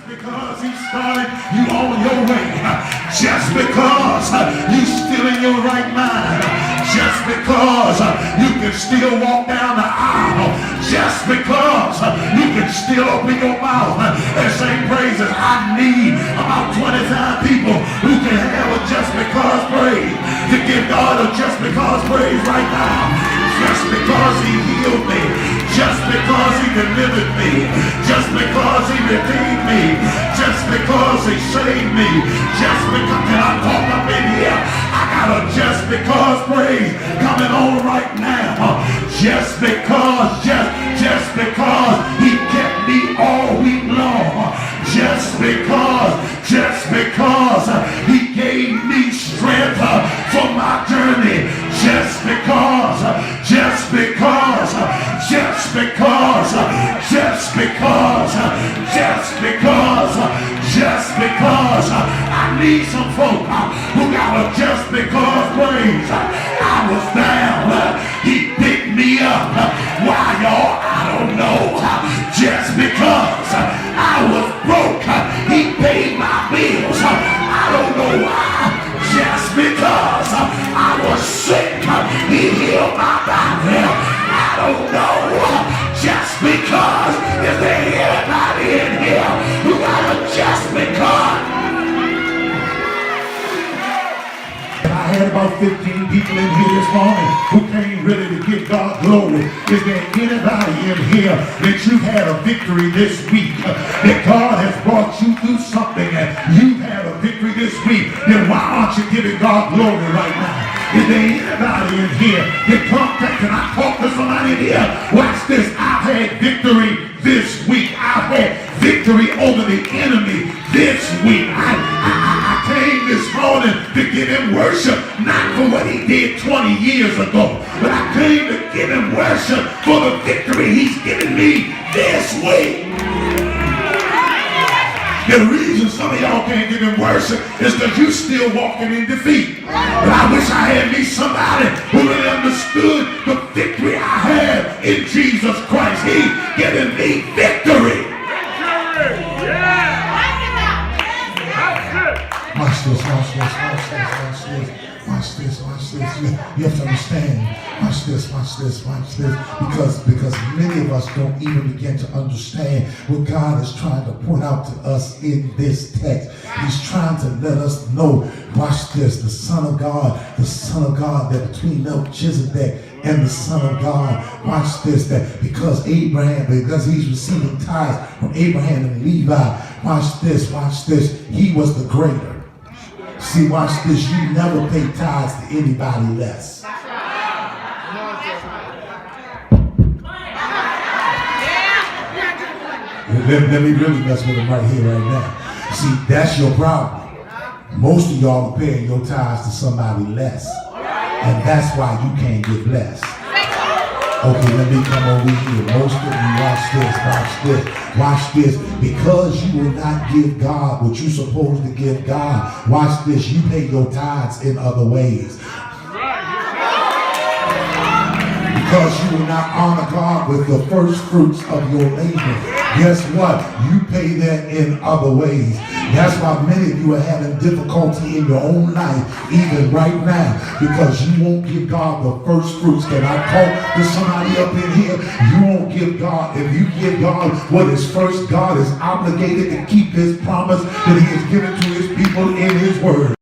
Because he started you on your way, just because you still in your right mind, just because you can still walk down the aisle, just because you can still open your mouth and sing praises. I need about 25 people who can have a just because praise to give God a just because praise right now. Just because he healed me, just because he delivered me, just because he redeemed me, just because he saved me, just because, can I talk up in here? I got a just because praise coming on right now. Just because he kept me all week long. Just because he gave me strength for my journey. Just because I need some folk who got a just because praise. I was down, he picked me up. Why, y'all? I don't know. Just because I was broke, he paid my bills. I don't know why. Just because I was sick, he healed my body. I don't know. Just because, is there anybody in here who got a just because? I had about 15 people in here this morning who came ready to give God glory. Is there anybody in here that you've had a victory this week? That God has brought you through something and you've had a victory this week? Then why aren't you giving God glory right now? Is there anybody in here that can I talk to somebody in here? Watch this. I've had victory this week. I've had victory over the enemy this week. I came this morning to give him worship, not for what he did 20 years ago, but I came to give him worship for the victory he's given me this week. The reason some of y'all can't give him worship is because you still walking in defeat. But I wish I had me somebody who really understood the victory I have in Jesus Christ. He's given me victory. Watch this. You have to understand. Watch this. Because many of us don't even begin to understand what God is trying to point out to us in this text. He's trying to let us know, watch this, the Son of God, that between Melchizedek and the Son of God, watch this, that because he's receiving tithes from Abraham and Levi, watch this, he was the greater. See, watch this, you never pay tithes to anybody less. Let me really mess with him right here, right now. See, that's your problem. Most of y'all are paying your tithes to somebody less. And that's why you can't get blessed. Okay, let me come over here. Most of you, watch this. Because you will not give God what you're supposed to give God, watch this, you pay your tithes in other ways. Because you will not honor God with the first fruits of your labor. Guess what? You pay that in other ways. That's why many of you are having difficulty in your own life, even right now, because you won't give God the first fruits. Can I talk to somebody up in here? You won't give God. If you give God what is first, God is obligated to keep his promise that he has given to his people in his word.